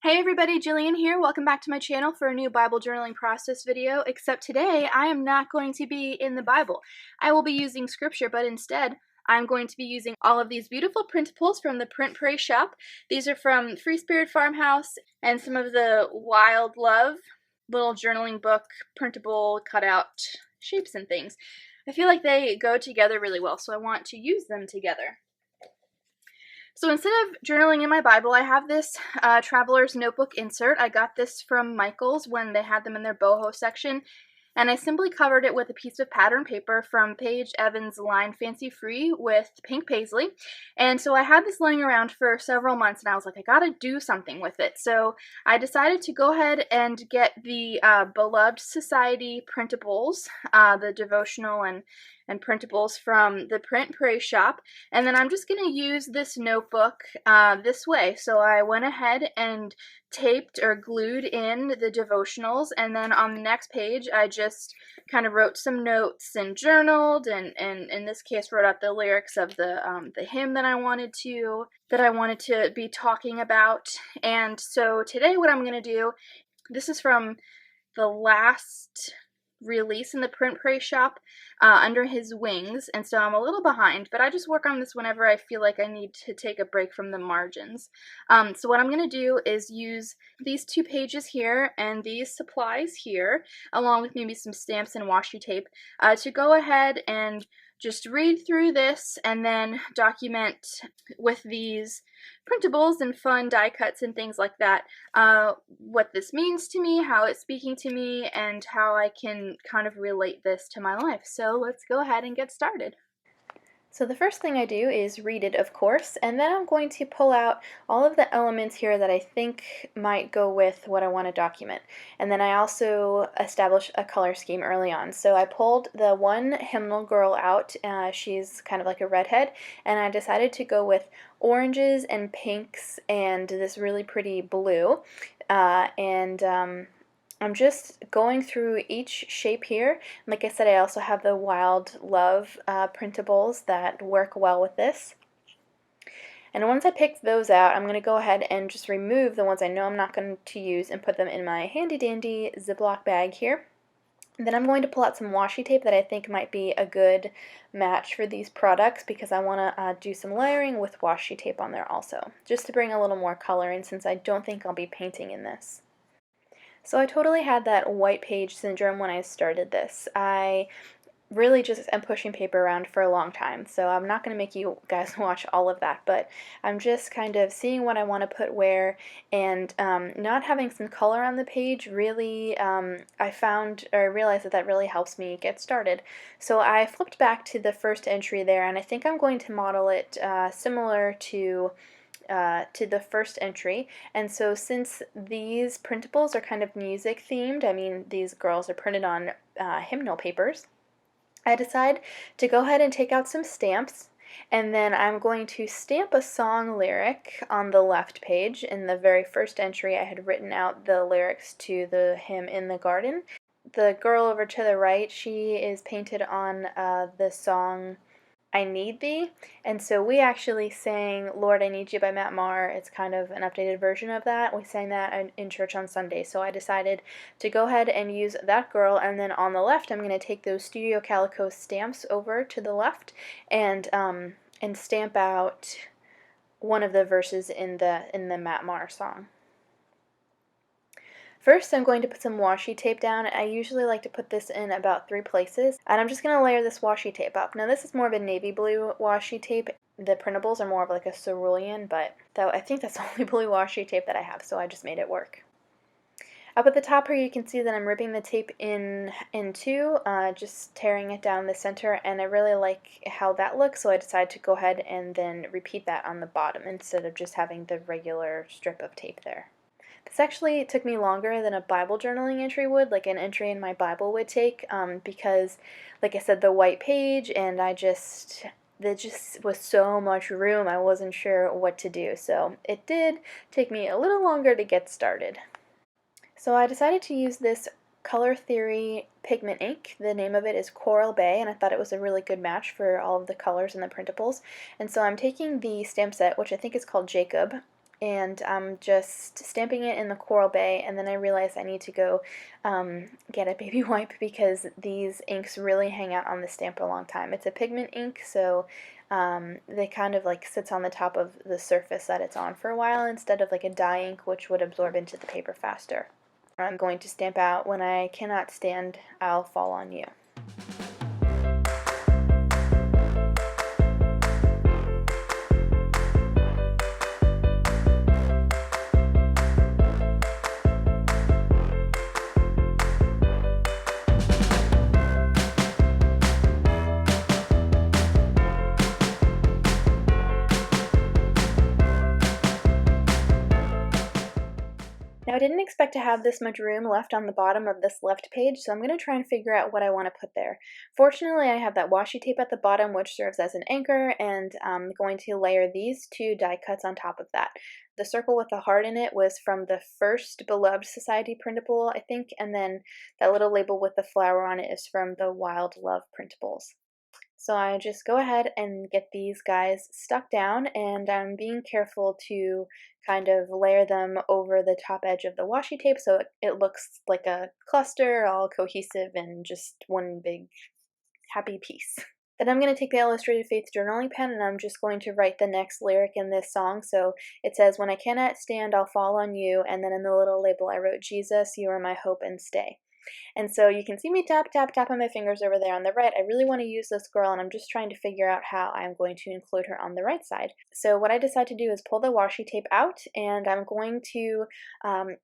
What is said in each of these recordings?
Hey everybody, Jillian here. Welcome back to my channel for a new Bible journaling process video, except today I am not going to be in the Bible. I will be using scripture, but instead I'm going to be using all of these beautiful printables from the Print Pray shop. These are from Free Spirit Farmhouse and some of the Wild Love little journaling book printable cutout shapes and things. I feel like they go together really well, so I want to use them together. So instead of journaling in my Bible, I have this Traveler's Notebook insert. I got this from Michael's when they had them in their boho section, and I simply covered it with a piece of pattern paper from Paige Evans' line Fancy Free with pink paisley. And so I had this laying around for several months, and I was like, I gotta do something with it. So I decided to go ahead and get the Beloved Society printables, the devotional and printables from the Print Pray shop, and then I'm just going to use this notebook this way. So I went ahead and taped or glued in the devotionals, and then on the next page I just kind of wrote some notes and journaled, and in this case wrote out the lyrics of the hymn that I wanted to be talking about. And so today what I'm going to do, this is from the last release in the Print Pray shop, Under His Wings, and so I'm a little behind, but I just work on this whenever I feel like I need to take a break from the margins. So what I'm going to do is use these 2 pages here and these supplies here, along with maybe some stamps and washi tape, to go ahead and just read through this and then document with these printables and fun die cuts and things like that what this means to me, how it's speaking to me, and how I can kind of relate this to my life. So let's go ahead and get started. So the first thing I do is read it, of course, and then I'm going to pull out all of the elements here that I think might go with what I want to document. And then I also establish a color scheme early on. So I pulled the one hymnal girl out. She's kind of like a redhead, and I decided to go with oranges and pinks and this really pretty blue. I'm just going through each shape here. Like I said, I also have the Wild Love printables that work well with this. And once I pick those out, I'm going to go ahead and just remove the ones I know I'm not going to use and put them in my handy dandy Ziploc bag here. And then I'm going to pull out some washi tape that I think might be a good match for these products, because I want to do some layering with washi tape on there also, just to bring a little more color in, since I don't think I'll be painting in this. So I totally had that white page syndrome when I started this. I really just am pushing paper around for a long time, so I'm not going to make you guys watch all of that, but I'm just kind of seeing what I want to put where, and not having some color on the page really, I realized that that really helps me get started. So I flipped back to the first entry there, and I think I'm going to model it similar to the first entry. And so since these printables are kind of music themed, I mean these girls are printed on hymnal papers, I decide to go ahead and take out some stamps, and then I'm going to stamp a song lyric on the left page. In the very first entry I had written out the lyrics to the hymn In the Garden. The girl over to the right, she is painted on the song I Need Thee, and so we actually sang Lord I Need You by Matt Maher. It's kind of an updated version of that. We sang that in church on Sunday, so I decided to go ahead and use that girl, and then on the left I'm going to take those Studio Calico stamps over to the left and stamp out one of the verses in the Matt Maher song. First, I'm going to put some washi tape down. I usually like to put this in about 3 places, and I'm just going to layer this washi tape up. Now, this is more of a navy blue washi tape. The printables are more of like a cerulean, but I think that's the only blue washi tape that I have, so I just made it work. Up at the top here, you can see that I'm ripping the tape in two, just tearing it down the center, and I really like how that looks, so I decided to go ahead and then repeat that on the bottom instead of just having the regular strip of tape there. This actually took me longer than a Bible journaling entry would, like an entry in my Bible would take, because, like I said, the white page, and there just was so much room, I wasn't sure what to do. So it did take me a little longer to get started. So I decided to use this Color Theory pigment ink. The name of it is Coral Bay, and I thought it was a really good match for all of the colors in the printables. And so I'm taking the stamp set, which I think is called Jacob, and I'm just stamping it in the Coral Bay, and then I realized I need to go get a baby wipe because these inks really hang out on the stamp a long time. It's a pigment ink, so they kind of like sits on the top of the surface that it's on for a while instead of like a dye ink, which would absorb into the paper faster. I'm going to stamp out, "When I cannot stand, I'll fall on you." Now, I didn't expect to have this much room left on the bottom of this left page, so I'm going to try and figure out what I want to put there. Fortunately, I have that washi tape at the bottom, which serves as an anchor, and I'm going to layer these two die cuts on top of that. The circle with the heart in it was from the first Beloved Society printable, I think, and then that little label with the flower on it is from the Wild Love printables. So I just go ahead and get these guys stuck down, and I'm being careful to kind of layer them over the top edge of the washi tape so it looks like a cluster, all cohesive and just one big happy piece. Then I'm going to take the Illustrated Faith journaling pen and I'm just going to write the next lyric in this song. So it says, "When I cannot stand, I'll fall on you," and then in the little label I wrote, "Jesus, you are my hope and stay." And so you can see me tap, tap, tap on my fingers over there on the right. I really want to use this girl, and I'm just trying to figure out how I'm going to include her on the right side. So what I decide to do is pull the washi tape out, and I'm going to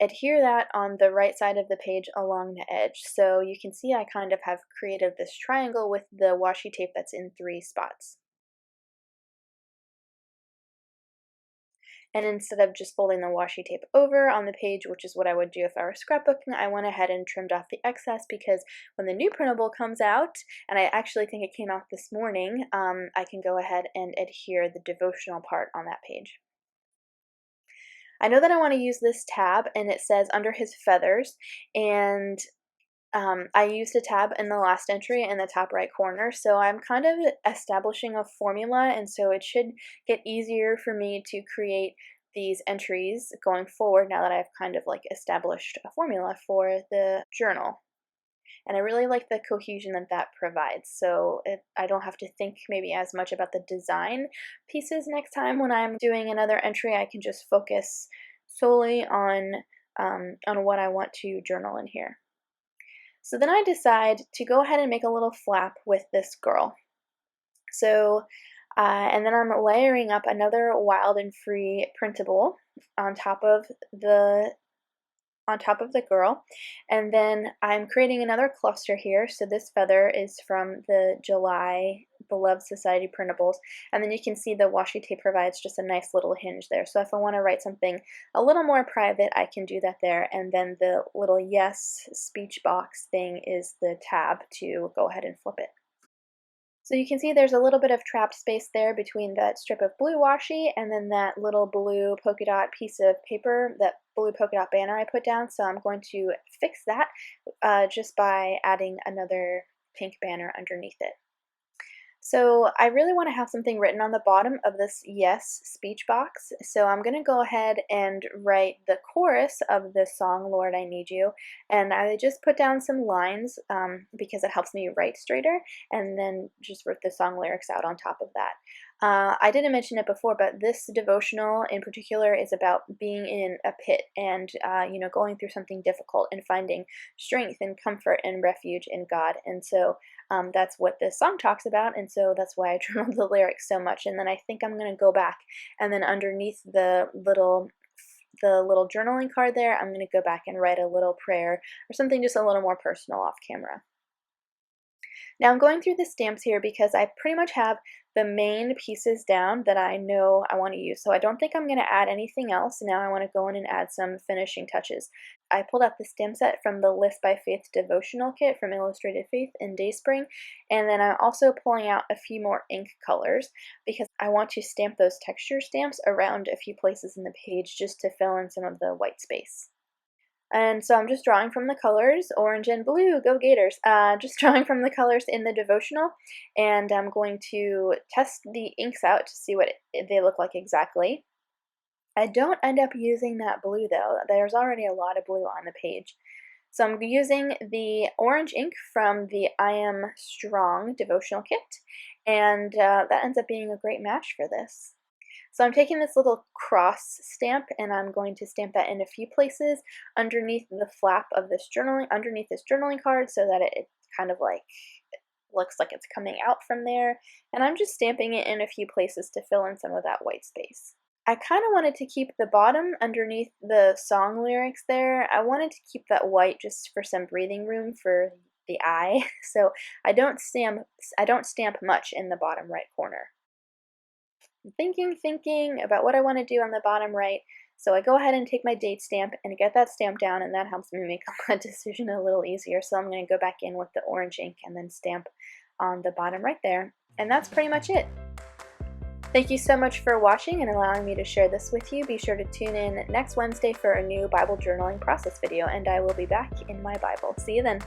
adhere that on the right side of the page along the edge. So you can see I kind of have created this triangle with the washi tape that's in 3 spots. And instead of just folding the washi tape over on the page, which is what I would do if I were scrapbooking, I went ahead and trimmed off the excess because when the new printable comes out, and I actually think it came out this morning, I can go ahead and adhere the devotional part on that page. I know that I want to use this tab, and it says under his feathers, and I used a tab in the last entry in the top right corner, so I'm kind of establishing a formula, and so it should get easier for me to create these entries going forward now that I've kind of like established a formula for the journal. And I really like the cohesion that that provides, so I don't have to think maybe as much about the design pieces next time when I'm doing another entry. I can just focus solely on what I want to journal in here. So then I decide to go ahead and make a little flap with this girl. So, and then I'm layering up another Wild and Free printable on top of the girl, and then I'm creating another cluster here. So this feather is from the July Beloved Society printables, and then you can see the washi tape provides just a nice little hinge there. So if I want to write something a little more private, I can do that there, and then the little yes speech box thing is the tab to go ahead and flip it. So you can see there's a little bit of trapped space there between that strip of blue washi and then that little blue polka dot piece of paper, that blue polka dot banner I put down. So I'm going to fix that just by adding another pink banner underneath it. So I really want to have something written on the bottom of this yes speech box. So I'm going to go ahead and write the chorus of the song, "Lord, I Need You." And I just put down some lines because it helps me write straighter, and then just wrote the song lyrics out on top of that. I didn't mention it before, but this devotional in particular is about being in a pit and, going through something difficult and finding strength and comfort and refuge in God. And so that's what this song talks about, and so that's why I journaled the lyrics so much. And then I think I'm going to go back, and then underneath the little journaling card there, I'm going to go back and write a little prayer or something just a little more personal off camera. Now I'm going through the stamps here because I pretty much have the main pieces down that I know I want to use. So I don't think I'm going to add anything else. Now I want to go in and add some finishing touches. I pulled out the stamp set from the Lift by Faith devotional kit from Illustrated Faith in Dayspring. And then I'm also pulling out a few more ink colors because I want to stamp those texture stamps around a few places in the page just to fill in some of the white space. And so I'm just drawing from the colors, orange and blue, go Gators. Just drawing from the colors in the devotional, and I'm going to test the inks out to see what they look like exactly. I don't end up using that blue though. There's already a lot of blue on the page. So I'm using the orange ink from the I Am Strong devotional kit, and that ends up being a great match for this. So I'm taking this little cross stamp and I'm going to stamp that in a few places underneath the flap of this underneath this journaling card, so that it kind of like looks like it's coming out from there. And I'm just stamping it in a few places to fill in some of that white space. I kind of wanted to keep the bottom underneath the song lyrics there. I wanted to keep that white just for some breathing room for the eye. So I don't stamp much in the bottom right corner. I'm thinking about what I want to do on the bottom right. So I go ahead and take my date stamp and get that stamp down, and that helps me make a decision a little easier. So I'm going to go back in with the orange ink and then stamp on the bottom right there. And that's pretty much it. Thank you so much for watching and allowing me to share this with you. Be sure to tune in next Wednesday for a new Bible journaling process video, and I will be back in my Bible. See you then.